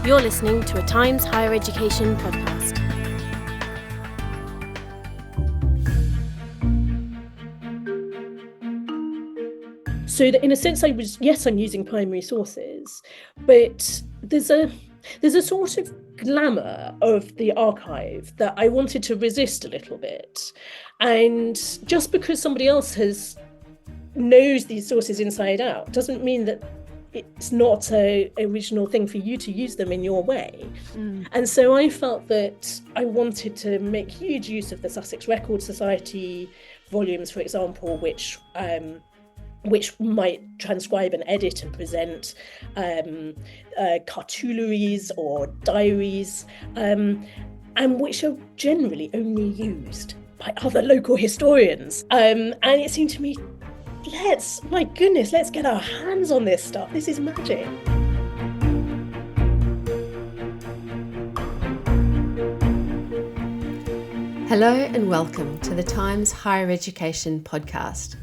You're listening to a Times Higher Education podcast. So that in a sense, I'm using primary sources, but there's a sort of glamour of the archive that I wanted to resist a little bit. And just because somebody else knows these sources inside out doesn't mean that it's not an original thing for you to use them in your way. And so I felt that I wanted to make huge use of the Sussex Record Society volumes, for example, which might transcribe and edit and present cartularies or diaries, and which are generally only used by other local historians. And it seemed to me, let's get our hands on this stuff. This is magic. Hello and welcome to the Times Higher Education podcast.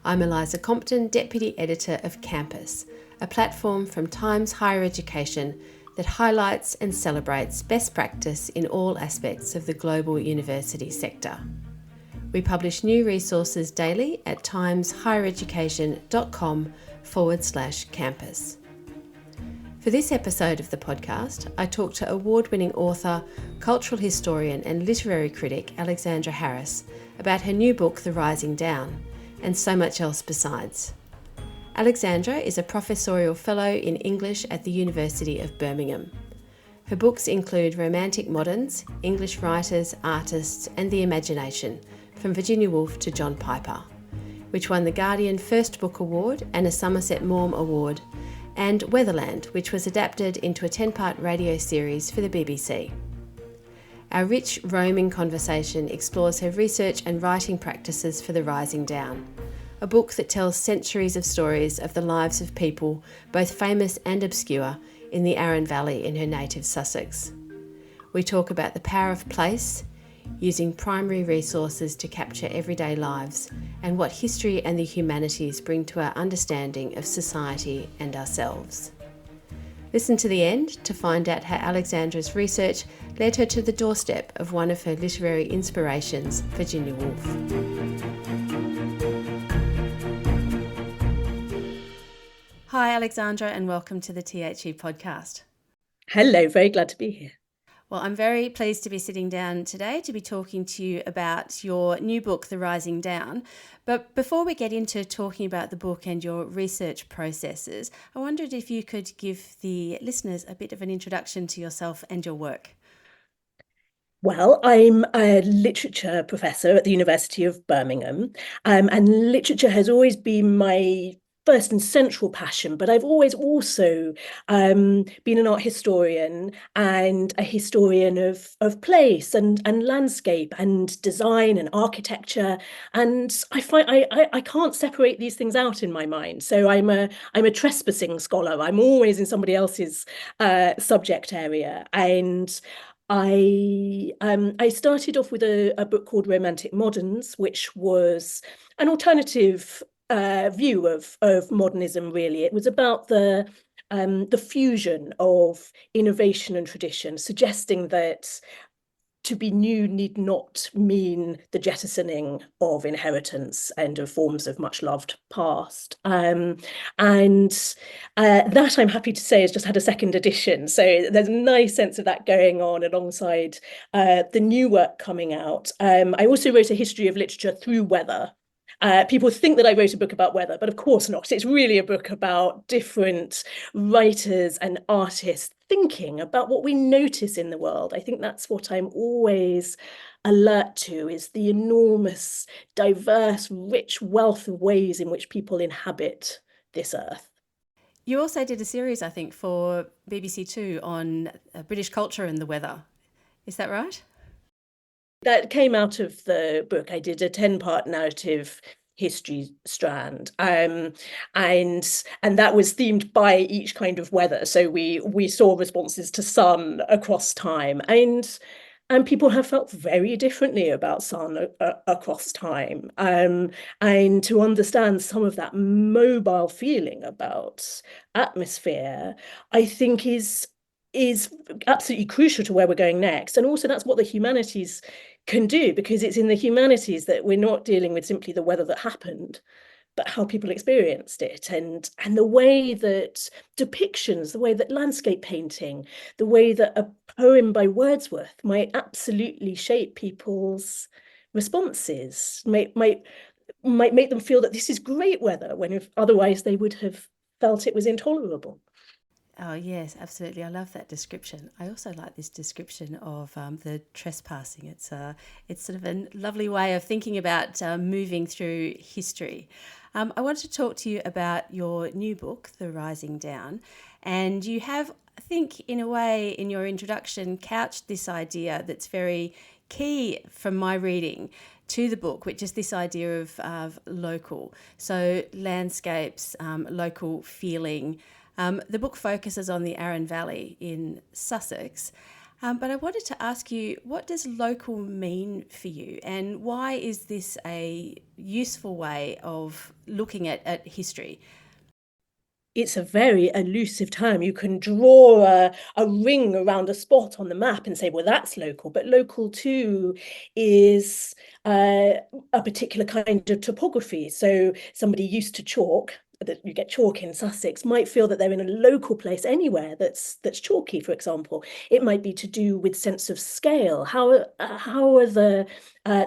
I'm Eliza Compton, Deputy Editor of Campus, a platform from Times Higher Education that highlights and celebrates best practice in all aspects of the global university sector. We publish new resources daily at timeshighereducation.com/campus. For this episode of the podcast, I talked to award-winning author, cultural historian and literary critic Alexandra Harris about her new book, The Rising Down, and so much else besides. Alexandra is a professorial fellow in English at the University of Birmingham. Her books include Romantic Moderns, English Writers, Artists and the Imagination, from Virginia Woolf to John Piper, which won the Guardian First Book Award and a Somerset Maugham Award, and Weatherland, which was adapted into a 10-part radio series for the BBC. Our rich, roaming conversation explores her research and writing practices for The Rising Down, a book that tells centuries of stories of the lives of people, both famous and obscure, in the Arun Valley in her native Sussex. We talk about the power of place, using primary resources to capture everyday lives, and what history and the humanities bring to our understanding of society and ourselves. Listen to the end to find out how Alexandra's research led her to the doorstep of one of her literary inspirations, Virginia Woolf. Hi Alexandra, and welcome to the THE podcast. Hello, very glad to be here. Well, I'm very pleased to be sitting down today to be talking to you about your new book, The Rising Down. But before we get into talking about the book and your research processes, I wondered if you could give the listeners a bit of an introduction to yourself and your work. Well, I'm a literature professor at the University of Birmingham, and literature has always been my first and central passion, but I've always also been an art historian and a historian of place and landscape and design and architecture, and I find I can't separate these things out in my mind. So I'm a trespassing scholar. I'm always in somebody else's subject area, and I started off with a book called Romantic Moderns, which was an alternative view of modernism. Really, it was about the fusion of innovation and tradition, suggesting that to be new need not mean the jettisoning of inheritance and of forms of much loved past. And that, I'm happy to say, has just had a second edition. So there's a nice sense of that going on alongside the new work coming out. I also wrote a history of literature through weather. People think that I wrote a book about weather, but of course not. It's really a book about different writers and artists thinking about what we notice in the world. I think that's what I'm always alert to, is the enormous, diverse, rich wealth of ways in which people inhabit this earth. You also did a series, I think, for BBC Two on British culture and the weather. Is that right? That came out of the book. I did a 10-part narrative history strand, and that was themed by each kind of weather. So we saw responses to sun across time, and people have felt very differently about sun across time. And to understand some of that mobile feeling about atmosphere, I think is is absolutely crucial to where we're going next. And also that's what the humanities can do, because it's in the humanities that we're not dealing with simply the weather that happened, but how people experienced it, and the way that depictions, the way that landscape painting, the way that a poem by Wordsworth might absolutely shape people's responses, might make them feel that this is great weather, when if otherwise they would have felt it was intolerable. Oh, yes, absolutely. I love that description. I also like this description of the trespassing. It's sort of a lovely way of thinking about moving through history. I want to talk to you about your new book, The Rising Down. And you have, I think, in a way, in your introduction, couched this idea that's very key from my reading to the book, which is this idea of local. So landscapes, local feeling. The book focuses on the Arun Valley in Sussex, but I wanted to ask you, what does local mean for you, and why is this a useful way of looking at history? It's a very elusive term. You can draw a ring around a spot on the map and say, well, that's local. But local too is a particular kind of topography. So somebody used to chalk, that you get chalk in Sussex, might feel that they're in a local place anywhere that's chalky, for example. It might be to do with sense of scale. How are the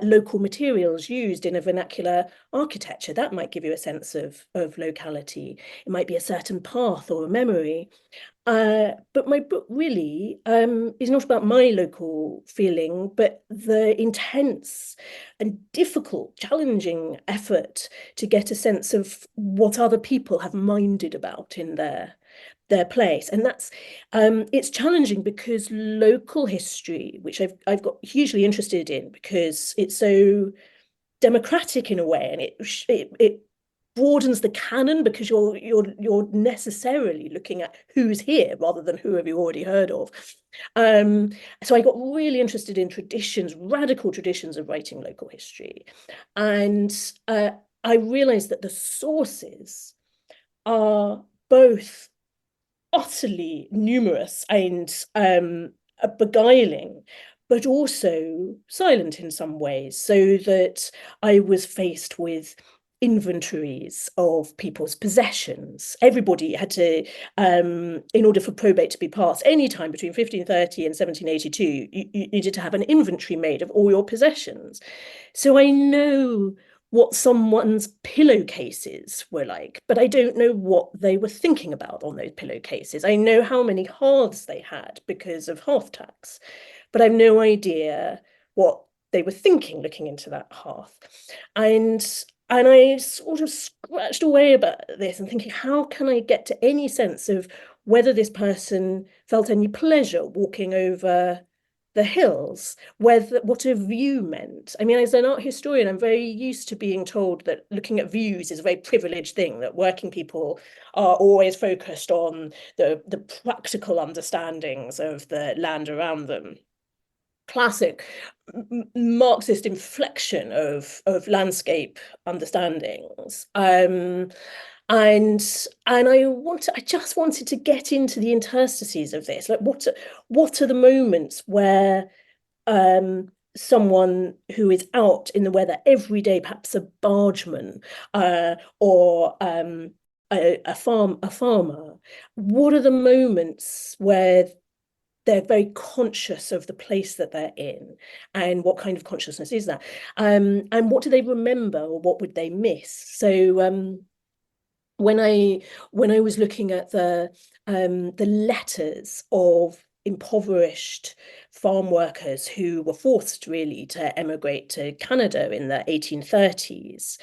local materials used in a vernacular architecture? That might give you a sense of locality. It might be a certain path or a memory. But my book really is not about my local feeling, but the intense and difficult, challenging effort to get a sense of what other people have minded about in their place. And that's it's challenging because local history, which I've got hugely interested in because it's so democratic in a way, and it broadens the canon, because you're necessarily looking at who's here rather than who have you already heard of. So I got really interested in traditions, radical traditions of writing local history, and I realized that the sources are both utterly numerous and beguiling, but also silent in some ways, so that I was faced with inventories of people's possessions. Everybody had to, in order for probate to be passed any time between 1530 and 1782, you needed to have an inventory made of all your possessions. So I know what someone's pillowcases were like, but I don't know what they were thinking about on those pillowcases. I know how many hearths they had because of hearth tax, but I've no idea what they were thinking looking into that hearth. And I sort of scratched away about this and thinking, how can I get to any sense of whether this person felt any pleasure walking over the hills, what a view meant. I mean, as an art historian, I'm very used to being told that looking at views is a very privileged thing, that working people are always focused on the practical understandings of the land around them. Classic Marxist inflection of landscape understandings. And I just wanted to get into the interstices of this. Like, what are the moments where someone who is out in the weather every day, perhaps a bargeman or a farmer, what are the moments where they're very conscious of the place that they're in, and what kind of consciousness is that? And what do they remember, or what would they miss? So when I was looking at the letters of impoverished farm workers who were forced really to emigrate to Canada in the 1830s,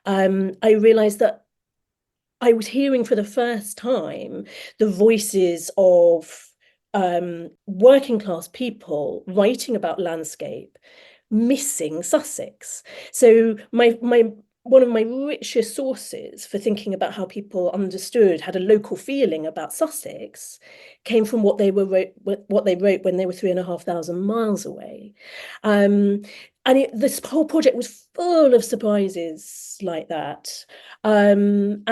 I realized that I was hearing for the first time the voices of working class people writing about landscape, missing Sussex. So one of my richest sources for thinking about how people understood, had a local feeling about Sussex, came from what they wrote when they were 3,500 miles away. this whole project was full of surprises like that, and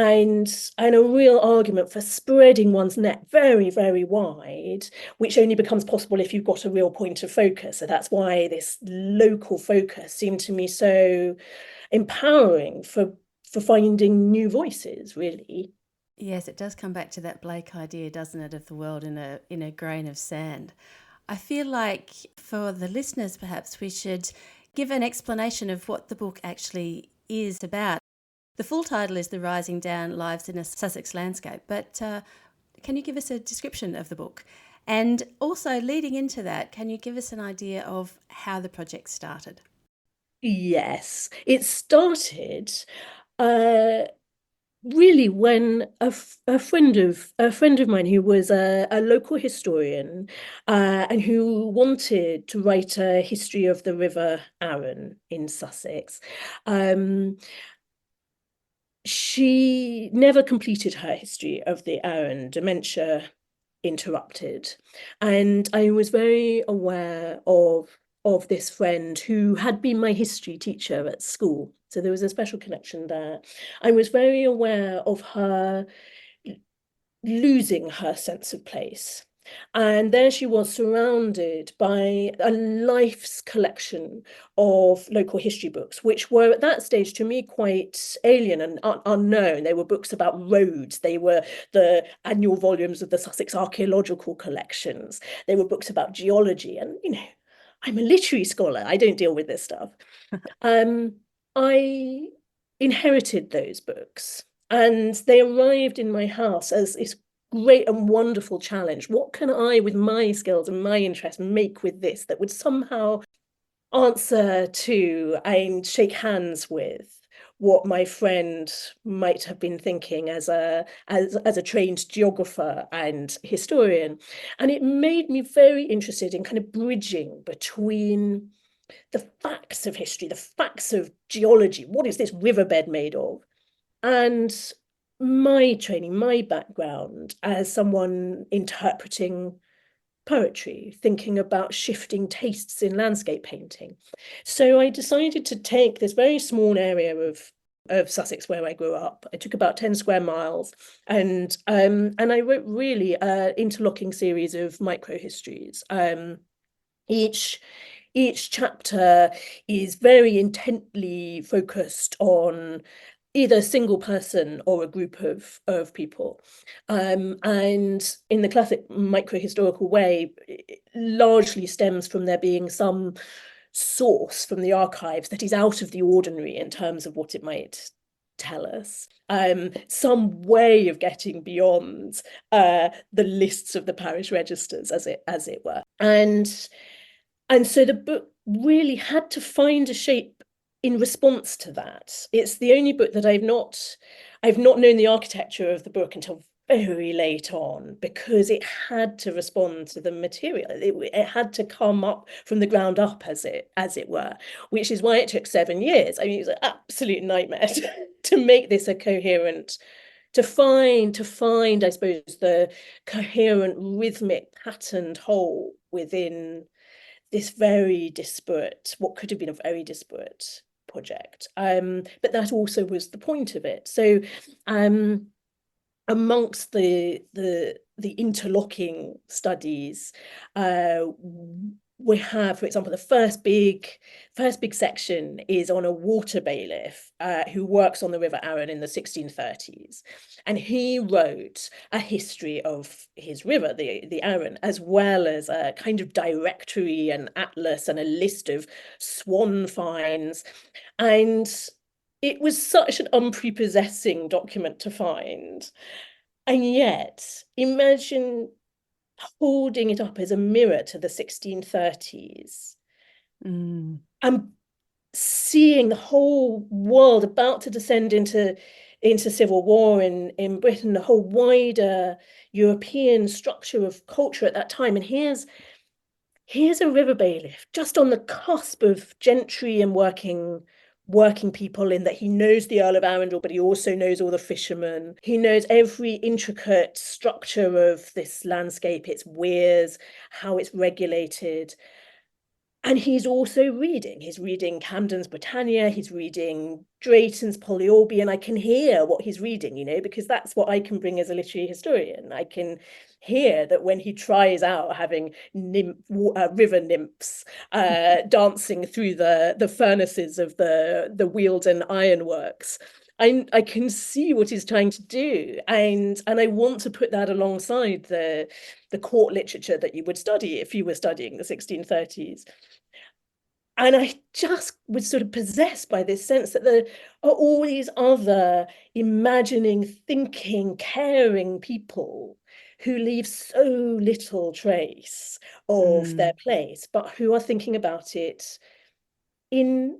a real argument for spreading one's net very, very wide, which only becomes possible if you've got a real point of focus. So that's why this local focus seemed to me so empowering for finding new voices, really. Yes, it does come back to that Blake idea, doesn't it, of the world in a grain of sand. I feel like for the listeners, perhaps we should give an explanation of what the book actually is about. The full title is The Rising Down: Lives in a Sussex Landscape, but can you give us a description of the book? And also, leading into that, can you give us an idea of how the project started? Yes, it started really when a friend of mine who was a local historian and who wanted to write a history of the River Arun in Sussex. She never completed her history of the Arun. Dementia interrupted, and I was very aware of this friend who had been my history teacher at school. So there was a special connection there. I was very aware of her losing her sense of place. And there she was, surrounded by a life's collection of local history books, which were at that stage to me quite alien and unknown. They were books about roads. They were the annual volumes of the Sussex archaeological collections. They were books about geology. And, I'm a literary scholar. I don't deal with this stuff. I inherited those books, and they arrived in my house as this great and wonderful challenge. What can I, with my skills and my interest, make with this that would somehow answer to and shake hands with what my friend might have been thinking as a trained geographer and historian? And it made me very interested in kind of bridging between the facts of history, the facts of geology. What is this riverbed made of? And my training, my background as someone interpreting poetry, thinking about shifting tastes in landscape painting. So I decided to take this very small area of Sussex where I grew up. I took about 10 square miles, and I wrote really an interlocking series of microhistories. Each chapter is very intently focused on either a single person or a group of people. And in the classic microhistorical way, it largely stems from there being some source from the archives that is out of the ordinary in terms of what it might tell us. Some way of getting beyond the lists of the parish registers, as it were. And so the book really had to find a shape in response to that. It's the only book that I've not known the architecture of the book until very late on, because it had to respond to the material. It had to come up from the ground up, as it were, which is why it took 7 years. I mean, it was an absolute nightmare to make this a coherent, to find, I suppose, the coherent, rhythmic, patterned whole within this very disparate, what could have been a very disparate project. But that also was the point of it. So amongst the interlocking studies, we have, for example, the first big section is on a water bailiff who works on the River Arun in the 1630s, and he wrote a history of his river, the Arun, as well as a kind of directory and atlas and a list of swan finds. And it was such an unprepossessing document to find, and yet imagine holding it up as a mirror to the 1630s and seeing the whole world about to descend into civil war in Britain, the whole wider European structure of culture at that time. And here's a river bailiff just on the cusp of gentry and working people, in that he knows the Earl of Arundel, but he also knows all the fishermen. He knows every intricate structure of this landscape, its weirs, how it's regulated. And he's also reading. He's reading Camden's Britannia. He's reading Drayton's Polyolbion. I can hear what he's reading, because that's what I can bring as a literary historian. I can hear that when he tries out having river nymphs dancing through the furnaces of the Wealden ironworks, I can see what he's trying to do, and I want to put that alongside the court literature that you would study if you were studying the 1630s. And I just was sort of possessed by this sense that there are all these other imagining, thinking, caring people who leave so little trace of their place, but who are thinking about it in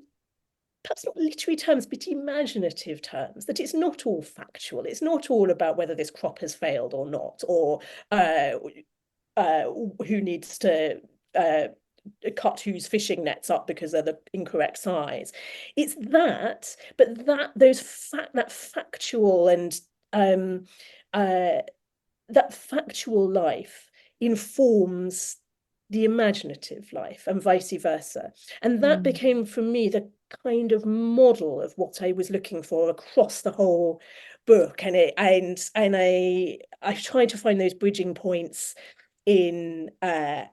perhaps not literary terms, but imaginative terms, that it's not all factual. It's not all about whether this crop has failed or not, or who needs to cut whose fishing nets up because they're the incorrect size. It's that, but that factual and that factual life informs the imaginative life and vice versa. And that became for me the kind of model of what I was looking for across the whole book. And I tried to find those bridging points in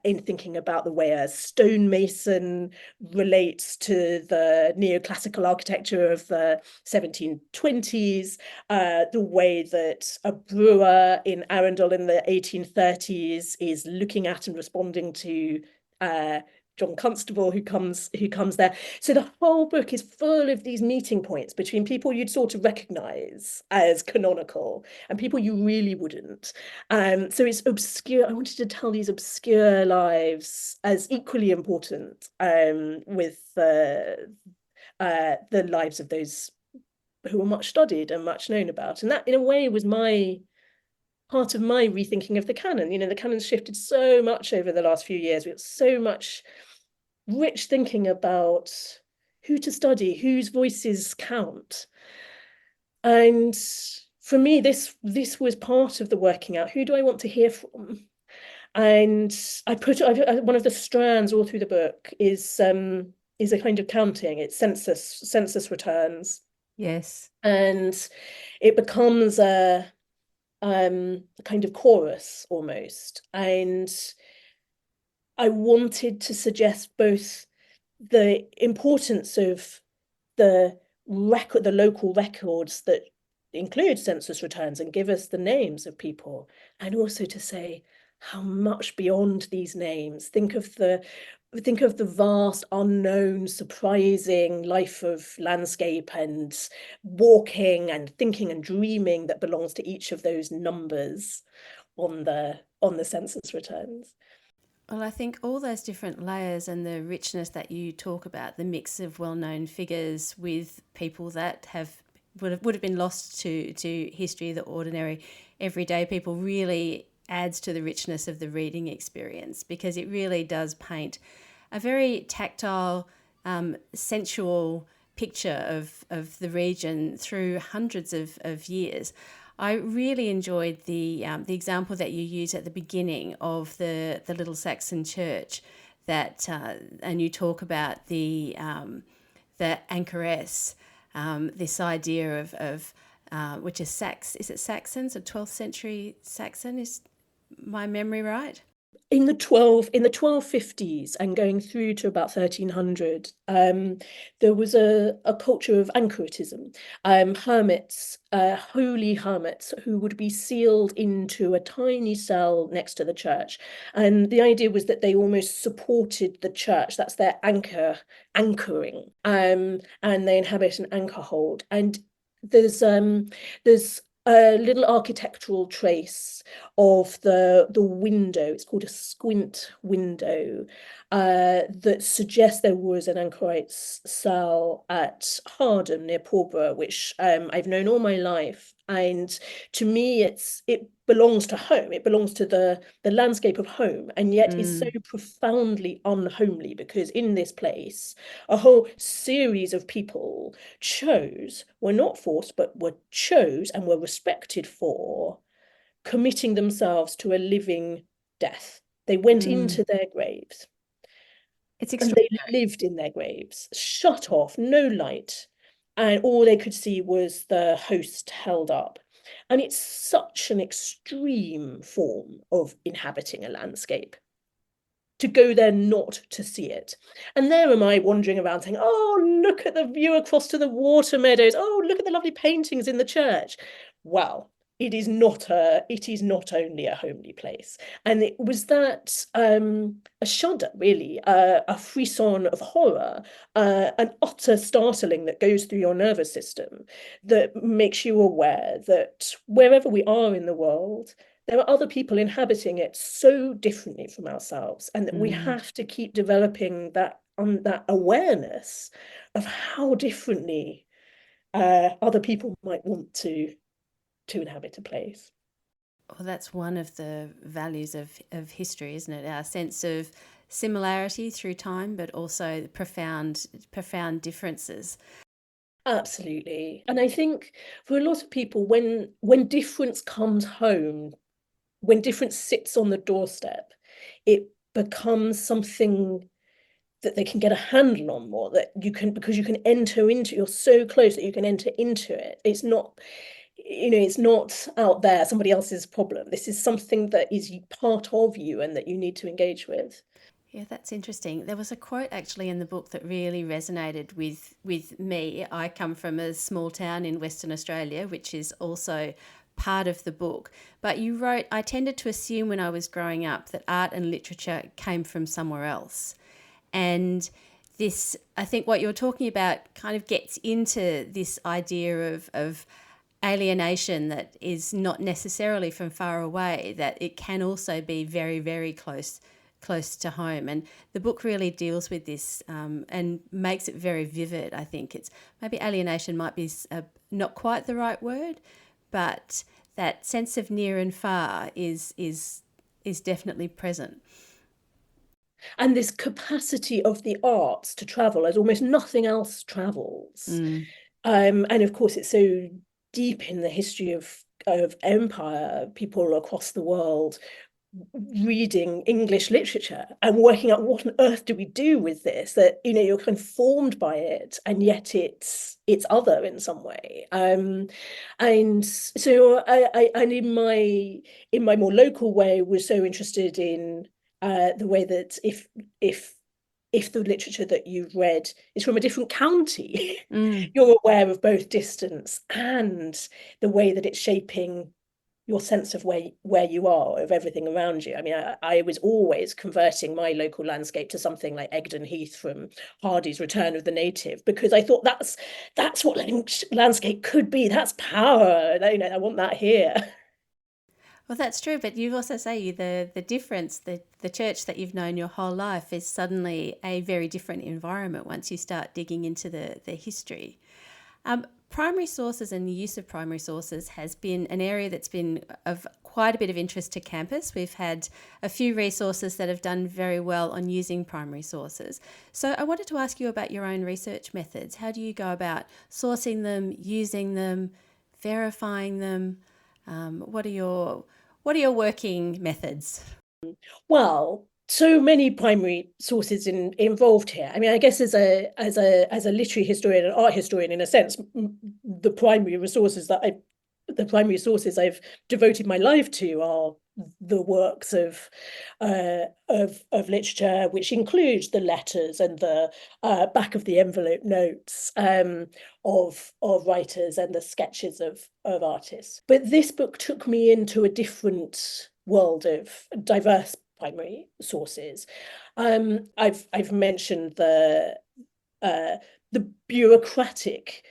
thinking about the way a stonemason relates to the neoclassical architecture of the 1720s, the way that a brewer in Arundel in the 1830s is looking at and responding to John Constable who comes there. So the whole book is full of these meeting points between people you'd sort of recognize as canonical and people you really wouldn't. So it's obscure. I wanted to tell these obscure lives as equally important with the lives of those who were much studied and much known about. And that, in a way, was part of my rethinking of the canon. The canon's shifted so much over the last few years. We've got so much rich thinking about who to study, whose voices count. And for me, this was part of the working out. Who do I want to hear from? And one of the strands all through the book is a kind of counting. It's census returns. Yes. And it becomes a kind of chorus almost. And I wanted to suggest both the importance of the local records that include census returns and give us the names of people, and also to say how much beyond these names. Think of the vast, unknown, surprising life of landscape and walking and thinking and dreaming that belongs to each of those numbers on the census returns. Well, I think all those different layers and the richness that you talk about, the mix of well-known figures with people that would have been lost to history, the ordinary, everyday people, really adds to the richness of the reading experience, because it really does paint a very tactile, sensual picture of the region through hundreds of years. I really enjoyed the example that you used at the beginning of the little Saxon church, that and you talk about the anchoress, this idea of which is is it Saxon? So 12th century Saxon, is my memory right? In the 1250s and going through to about 1300, there was a culture of anchoritism, hermits, holy hermits who would be sealed into a tiny cell next to the church. And the idea was that they almost supported the church. That's their anchoring, and they inhabit an anchor hold. And there's a little architectural trace of the window. It's called a squint window, that suggests there was an anchorite cell at Hardham near Pulborough, which I've known all my life. And to me, it belongs to home. It belongs to the landscape of home, and yet is so profoundly unhomely, because in this place, a whole series of people were not forced, but chose and were respected for committing themselves to a living death. They went into their graves. It's And they extraordinary. lived in their graves, shut off, no light. And all they could see was the host held up. And it's such an extreme form of inhabiting a landscape, to go there not to see it. And there am I wandering around saying, oh, look at the view across to the water meadows. Oh, look at the lovely paintings in the church. Well, it is not only a homely place. And it was that a shudder, really, a frisson of horror, an utter startling that goes through your nervous system, that makes you aware that wherever we are in the world, there are other people inhabiting it so differently from ourselves, and that we have to keep developing that awareness of how differently other people might want to inhabit a place. Well, that's one of the values of history, isn't it? Our sense of similarity through time, but also profound differences. Absolutely. And I think for a lot of people, when difference comes home, when difference sits on the doorstep, it becomes something that they can get a handle on more, that you can, because you can enter into, you're so close that you can enter into it. It's not, it's not out there, somebody else's problem. This is something that is part of you and that you need to engage with. Yeah, that's interesting. There was a quote actually in the book that really resonated with me. I come from a small town in Western Australia, which is also part of the book. But you wrote, I tended to assume when I was growing up that art and literature came from somewhere else. And this, I think what you're talking about kind of gets into this idea of alienation that is not necessarily from far away, that it can also be very, very close to home. And the book really deals with this and makes it very vivid. I think it's maybe alienation might be not quite the right word, but that sense of near and far is definitely present. And this capacity of the arts to travel as almost nothing else travels. And of course, it's so deep in the history of empire, people across the world reading English literature and working out what on earth do we do with this, that you're kind of formed by it and yet it's other in some way. And so I and in my more local way was so interested in the way that if the literature that you've read is from a different county, you're aware of both distance and the way that it's shaping your sense of where you are, of everything around you. I mean, I was always converting my local landscape to something like Egdon Heath from Hardy's Return of the Native, because I thought that's what landscape could be. That's power. I want that here. Well, that's true, but you also say the difference, the church that you've known your whole life is suddenly a very different environment once you start digging into the history. Primary sources and the use of primary sources has been an area that's been of quite a bit of interest to campus. We've had a few resources that have done very well on using primary sources. So I wanted to ask you about your own research methods. How do you go about sourcing them, using them, verifying them? What are your working methods? Well, so many primary sources involved here. I mean, I guess as a literary historian and art historian, in a sense, the primary sources I've devoted my life to are the works of literature, which include the letters and the back of the envelope notes of writers and the sketches of artists. But this book took me into a different world of diverse primary sources. I've mentioned the bureaucratic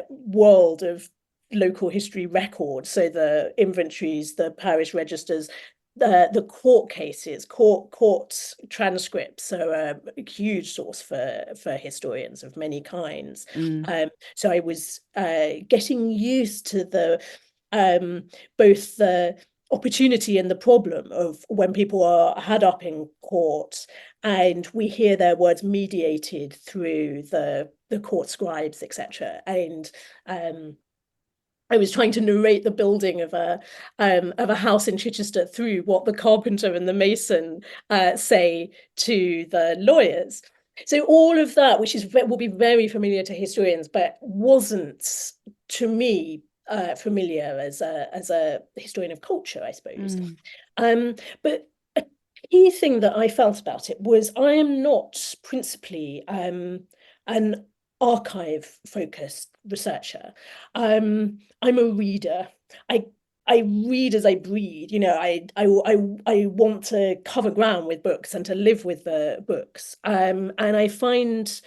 world of local history records, so the inventories, the parish registers, the court cases, court transcripts, so a huge source for historians of many kinds. So I was getting used to the both the opportunity and the problem of when people are had up in court and we hear their words mediated through the court scribes, etc. And I was trying to narrate the building of a house in Chichester through what the carpenter and the mason say to the lawyers. So all of that, which will be very familiar to historians, but wasn't to me familiar as a historian of culture, I suppose. But a key thing that I felt about it was I am not principally an archive-focused researcher. I'm a reader. I read as I breathe. You know, I want to cover ground with books and to live with the books. And I find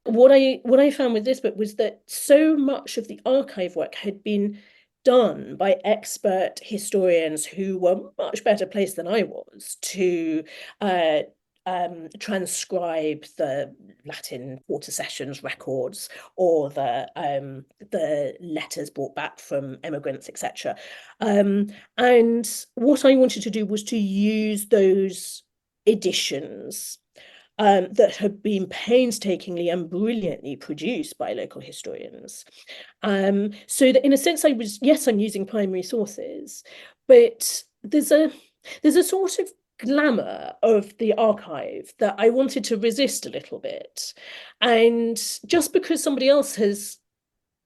what I found with this book was that so much of the archive work had been done by expert historians who were much better placed than I was to transcribe the Latin quarter sessions records or the letters brought back from emigrants, etc. And what I wanted to do was to use those editions that had been painstakingly and brilliantly produced by local historians. So that in a sense, I'm using primary sources, but there's a sort of glamour of the archive that I wanted to resist a little bit. And just because somebody else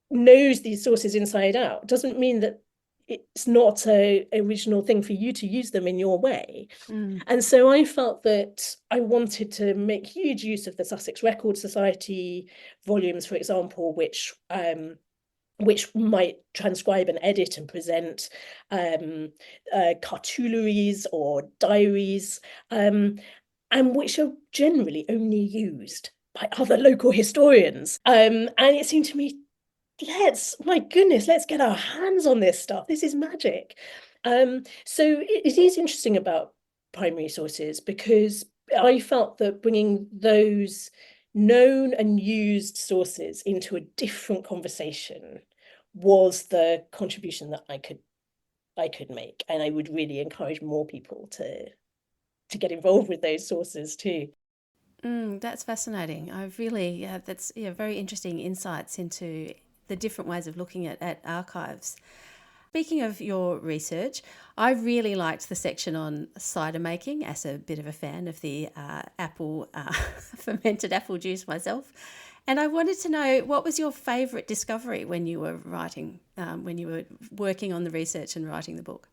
knows these sources inside out doesn't mean that it's not an original thing for you to use them in your way. And so I felt that I wanted to make huge use of the Sussex Record Society volumes, for example, which might transcribe and edit and present cartularies or diaries, and which are generally only used by other local historians. And it seemed to me, let's get our hands on this stuff. This is magic. So it is interesting about primary sources because I felt that bringing those known and used sources into a different conversation was the contribution that I could make, and I would really encourage more people to get involved with those sources too. That's fascinating. That's very interesting insights into the different ways of looking at archives. Speaking of your research, I really liked the section on cider making, as a bit of a fan of the fermented apple juice myself. And I wanted to know, what was your favourite discovery when you were writing, when you were working on the research and writing the book?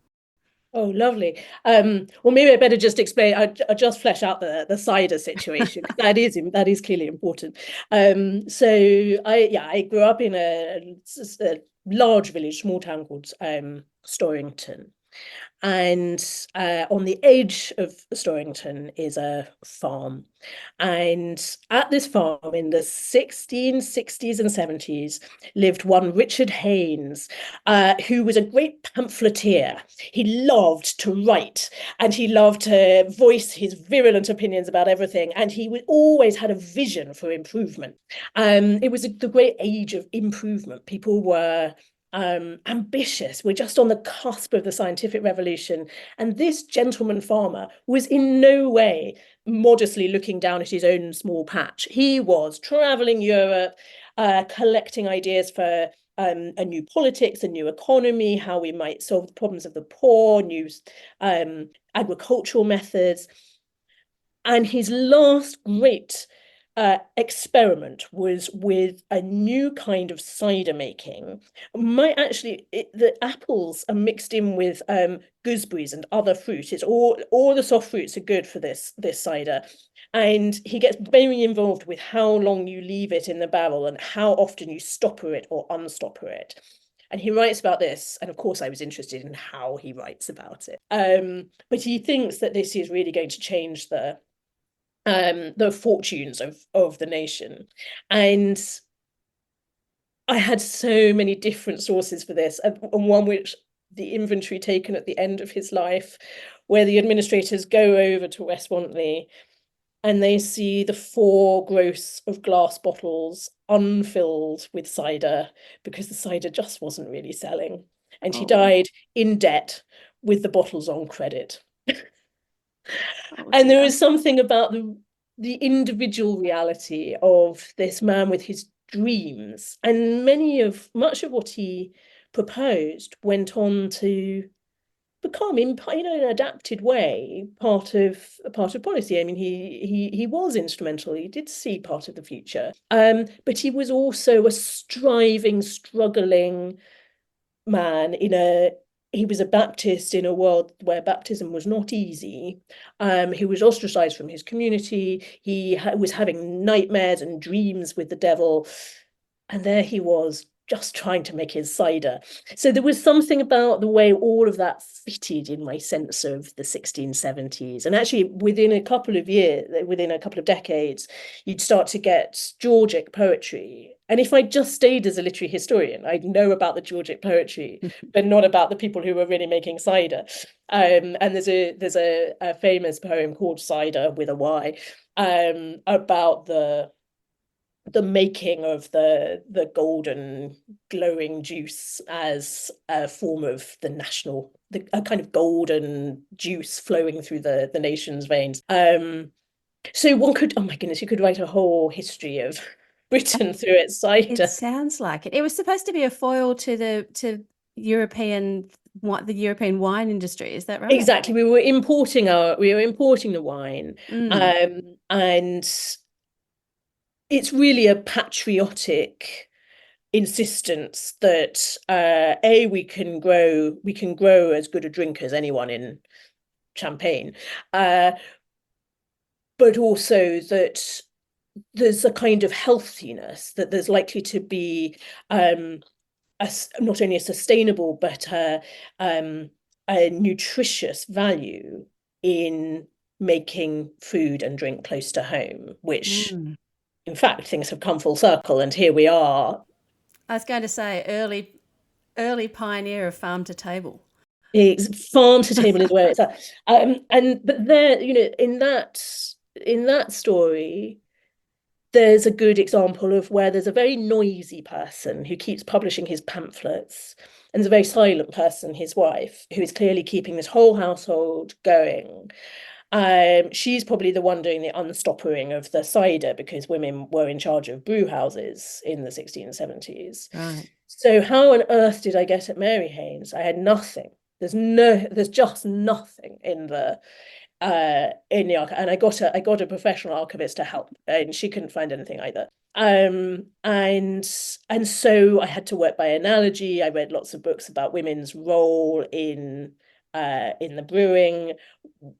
Oh, lovely. Well, maybe I better just explain. I just flesh out the cider situation, because that is clearly important. So I grew up in a large village, small town called Storrington, and on the edge of Storrington is a farm. And at this farm in the 1660s and 70s lived one Richard Haynes, who was a great pamphleteer. He loved to write and he loved to voice his virulent opinions about everything. And he always had a vision for improvement. It was the great age of improvement. People were ambitious. We're just on the cusp of the scientific revolution. And this gentleman farmer was in no way modestly looking down at his own small patch. He was traveling Europe, collecting ideas for a new politics, a new economy, how we might solve the problems of the poor, new agricultural methods. And his last great experiment was with a new kind of cider making. The apples are mixed in with gooseberries and other fruit. It's all the soft fruits are good for this cider. And he gets very involved with how long you leave it in the barrel and how often you stopper it or unstopper it. And he writes about this, and of course I was interested in how he writes about it. But he thinks that this is really going to change the fortunes of the nation. And I had so many different sources for this, and one which the inventory taken at the end of his life, where the administrators go over to West Wantley and they see the 4 gross of glass bottles unfilled with cider because the cider just wasn't really selling. And he died in debt with the bottles on credit. And there is something about the individual reality of this man with his dreams, and much of what he proposed went on to become, in an adapted way, part of policy. I mean, he was instrumental. He did see part of the future, but he was also a striving, struggling man he was a Baptist in a world where baptism was not easy. He was ostracized from his community. He was having nightmares and dreams with the devil. And there he was, just trying to make his cider. So there was something about the way all of that fitted in my sense of the 1670s. And actually, within a couple of decades, you'd start to get Georgic poetry. And if I just stayed as a literary historian, I'd know about the Georgic poetry, but not about the people who were really making cider. And there's a famous poem called Cider with a Y, about the making of the golden glowing juice as a form of a kind of golden juice flowing through the nation's veins. So one could, oh my goodness, you could write a whole history of Britain through its cider. It sounds like it. It was supposed to be a foil to the European wine industry. Is that right? Exactly. We were importing the wine, and it's really a patriotic insistence that we can grow as good a drink as anyone in Champagne, but also that there's a kind of healthiness, that there's likely to be not only a sustainable but a nutritious value in making food and drink close to home, which in fact, things have come full circle, and here we are. I was going to say early pioneer of farm to table. Farm to table is where it's at. But there, in that story, there's a good example of where there's a very noisy person who keeps publishing his pamphlets, and there's a very silent person, his wife, who is clearly keeping this whole household going. She's probably the one doing the unstoppering of the cider, because women were in charge of brew houses in the 1670s. Right. So how on earth did I get at Mary Haynes? I had nothing. There's just nothing in the archive, and I got a professional archivist to help, and she couldn't find anything either. And so I had to work by analogy. I read lots of books about women's role in the brewing,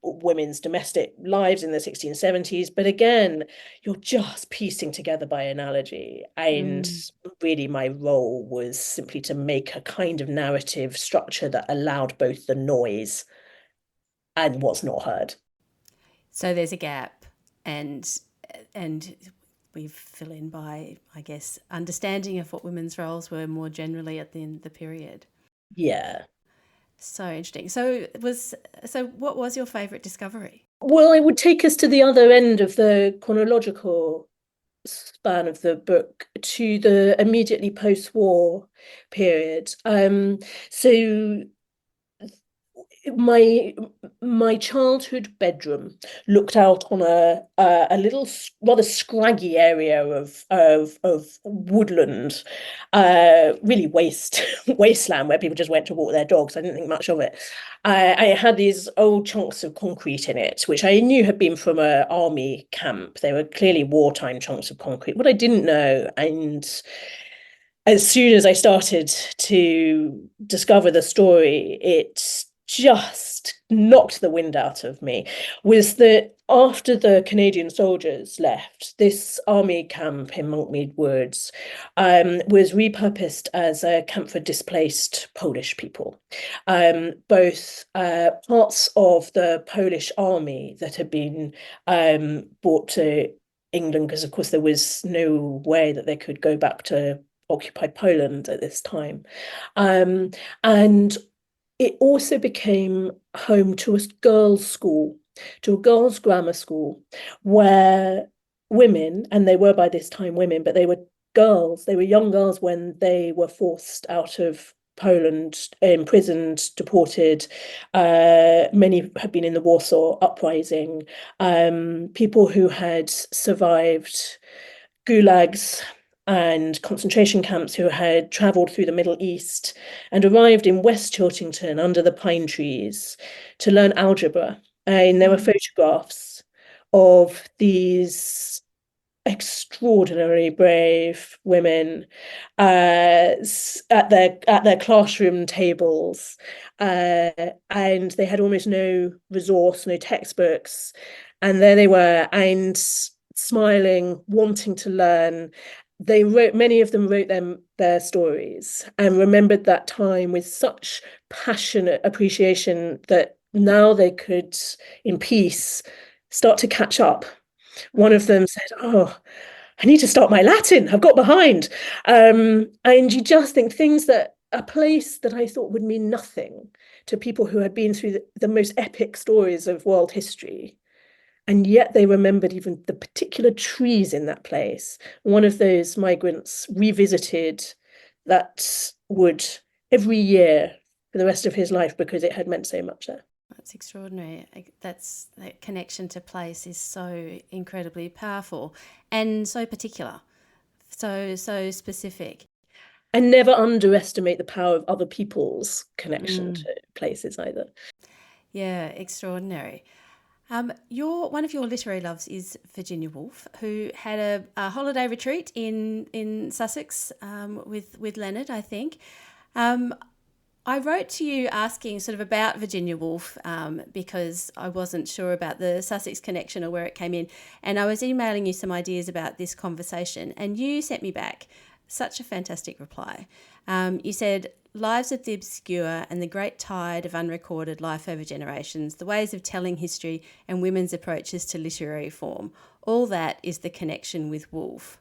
women's domestic lives in the 1670s. But again, you're just piecing together by analogy. And really my role was simply to make a kind of narrative structure that allowed both the noise and what's not heard. So there's a gap, and we fill in by, I guess, understanding of what women's roles were more generally at the period. Yeah. So interesting. So what was your favourite discovery? Well, it would take us to the other end of the chronological span of the book, to the immediately post-war period. So my childhood bedroom looked out on a little rather scraggy area of woodland, really wasteland where people just went to walk their dogs. I didn't think much of it. I had these old chunks of concrete in it, which I knew had been from an army camp. They were clearly wartime chunks of concrete. What I didn't know, and as soon as I started to discover the story, it just knocked the wind out of me, was that after the Canadian soldiers left, this army camp in Monkmead Woods was repurposed as a camp for displaced Polish people. Both parts of the Polish army that had been brought to England, because of course there was no way that they could go back to occupied Poland at this time, and it also became home to a girls' school, to a girls' grammar school, where women, and they were by this time women, but they were girls, they were young girls when they were forced out of Poland, imprisoned, deported. Many had been in the Warsaw Uprising, people who had survived gulags, and concentration camps who had travelled through the Middle East and arrived in West Chiltington under the pine trees to learn algebra. And there were photographs of these extraordinarily brave women at their classroom tables, and they had almost no resource, no textbooks, and there they were, and smiling, wanting to learn. Many of them wrote their stories and remembered that time with such passionate appreciation that now they could, in peace, start to catch up. One of them said, "Oh, I need to start my Latin. I've got behind." And you just think things that a place that I thought would mean nothing to people who had been through the most epic stories of world history. And yet they remembered even the particular trees in that place. One of those migrants revisited that wood every year for the rest of his life because it had meant so much there. That's extraordinary. That connection to place is so incredibly powerful and so particular, so specific. And never underestimate the power of other people's connection to places either. Yeah, extraordinary. One of your literary loves is Virginia Woolf, who had a holiday retreat in Sussex with Leonard, I think. I wrote to you asking sort of about Virginia Woolf because I wasn't sure about the Sussex connection or where it came in. And I was emailing you some ideas about this conversation, and you sent me back such a fantastic reply. You said, "Lives of the obscure and the great tide of unrecorded life over generations, the ways of telling history and women's approaches to literary form, all that is the connection with Woolf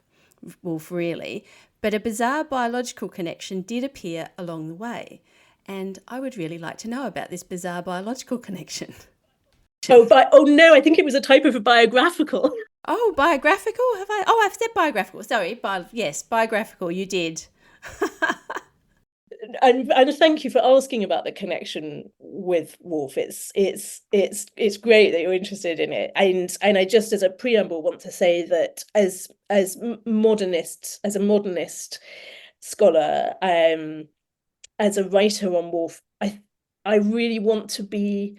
really. But a bizarre biological connection did appear along the way. And I would really like to know about this bizarre biological connection." Oh no, I think it was a type of a biographical. Oh, biographical? Have I? Oh, I've said biographical. Sorry, yes, biographical. You did. And thank you for asking about the connection with Woolf. It's great that you're interested in it. And I just, as a preamble, want to say that as a modernist scholar, as a writer on Woolf, I really want to be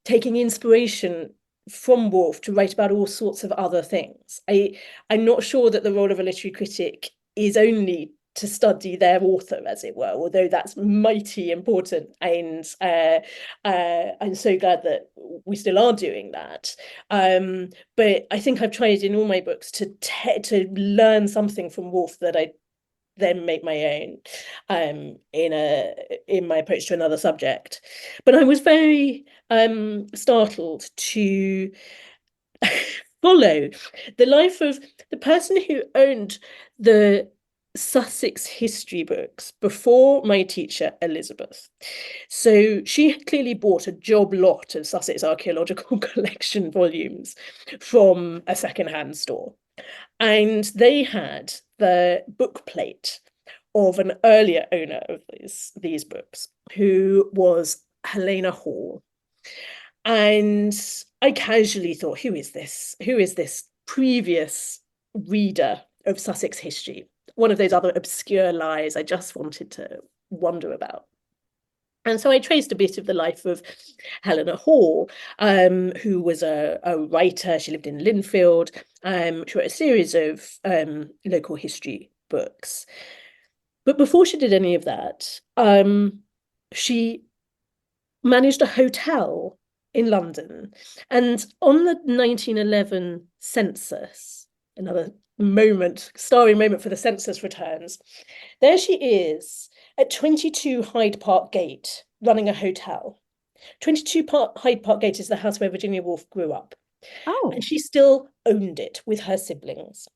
taking inspiration from Woolf to write about all sorts of other things. I'm not sure that the role of a literary critic is only to study their author, as it were, although that's mighty important. And I'm so glad that we still are doing that. But I think I've tried in all my books to learn something from Woolf that I then make my own in my approach to another subject. But I was very startled to follow the life of the person who owned the Sussex history books before my teacher Elizabeth. So she had clearly bought a job lot of Sussex archaeological collection volumes from a secondhand store. And they had the book plate of an earlier owner of these books, who was Helena Hall. And I casually thought, who is this? Who is this previous reader of Sussex history? One of those other obscure lies I just wanted to wonder about. And so I traced a bit of the life of Helena Hall, who was a writer. She lived in Linfield. She wrote a series of local history books. But before she did any of that, she managed a hotel in London. And on the 1911 census, another starring moment for the census returns, there she is at 22 Hyde Park Gate, running a hotel. 22 Hyde Park Gate is the house where Virginia Woolf grew up. Oh. And she still owned it with her siblings.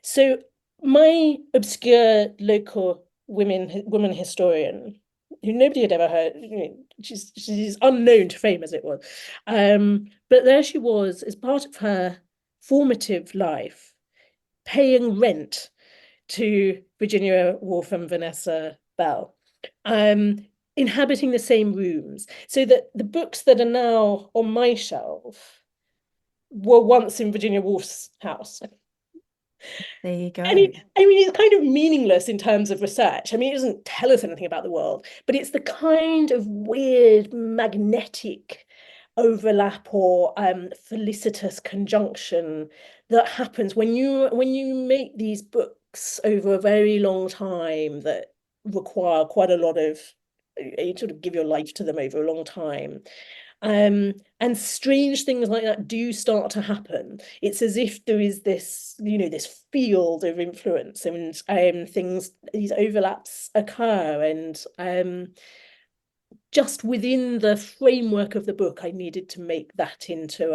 So my obscure local woman historian, who nobody had ever heard, she's unknown to fame, as it was. But there she was, as part of her formative life, paying rent to Virginia Woolf and Vanessa Bell, inhabiting the same rooms, so that the books that are now on my shelf were once in Virginia Woolf's house. There you go. It's kind of meaningless in terms of research. I mean, it doesn't tell us anything about the world, but it's the kind of weird magnetic overlap or felicitous conjunction that happens when you make these books over a very long time that require quite a lot of, you sort of give your life to them over a long time. And strange things like that do start to happen. It's as if there is this, this field of influence, and these overlaps occur. And just within the framework of the book, I needed to make that into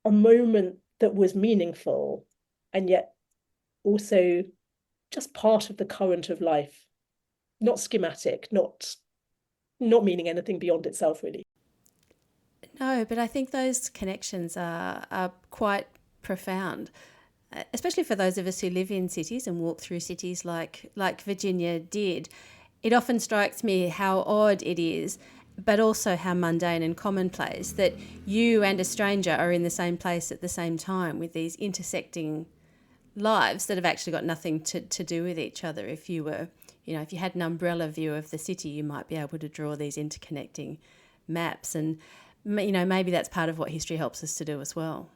a moment that was meaningful, and yet also just part of the current of life, not schematic, not meaning anything beyond itself, really. No, but I think those connections are quite profound, especially for those of us who live in cities and walk through cities like Virginia did. It often strikes me how odd it is, but also how mundane and commonplace that you and a stranger are in the same place at the same time with these intersecting lives that have actually got nothing to do with each other. If you were, if you had an umbrella view of the city, you might be able to draw these interconnecting maps. And, maybe that's part of what history helps us to do as well.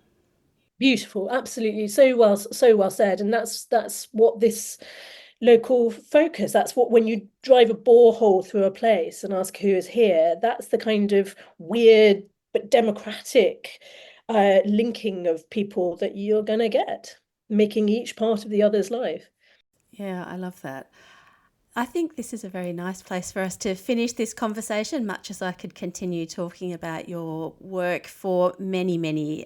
Beautiful, absolutely. So well said. And that's what this local focus, that's what, when you drive a borehole through a place and ask who is here, that's the kind of weird but democratic linking of people that you're going to get, making each part of the other's life. Yeah, I love that. I think this is a very nice place for us to finish this conversation, much as I could continue talking about your work for many, many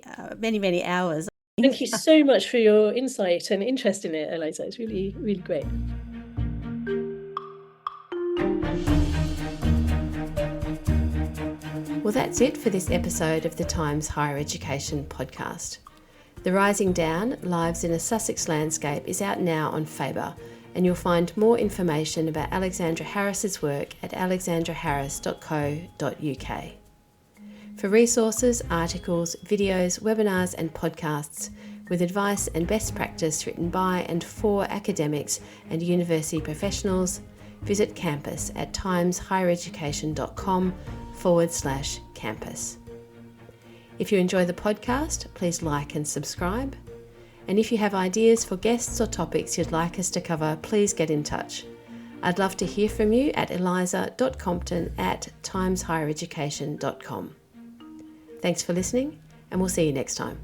hours. Thank you so much for your insight and interest in it, Eliza. It's really, really great. Well, that's it for this episode of the Times Higher Education podcast. The Rising Down, Lives in a Sussex Landscape is out now on Faber, and you'll find more information about Alexandra Harris's work at alexandraharris.co.uk. For resources, articles, videos, webinars and podcasts with advice and best practice written by and for academics and university professionals, visit campus at timeshighereducation.com/campus. If you enjoy the podcast, please like and subscribe. And if you have ideas for guests or topics you'd like us to cover, please get in touch. I'd love to hear from you at eliza.compton@timeshighereducation.com. Thanks for listening, and we'll see you next time.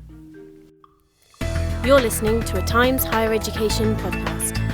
You're listening to a Times Higher Education podcast.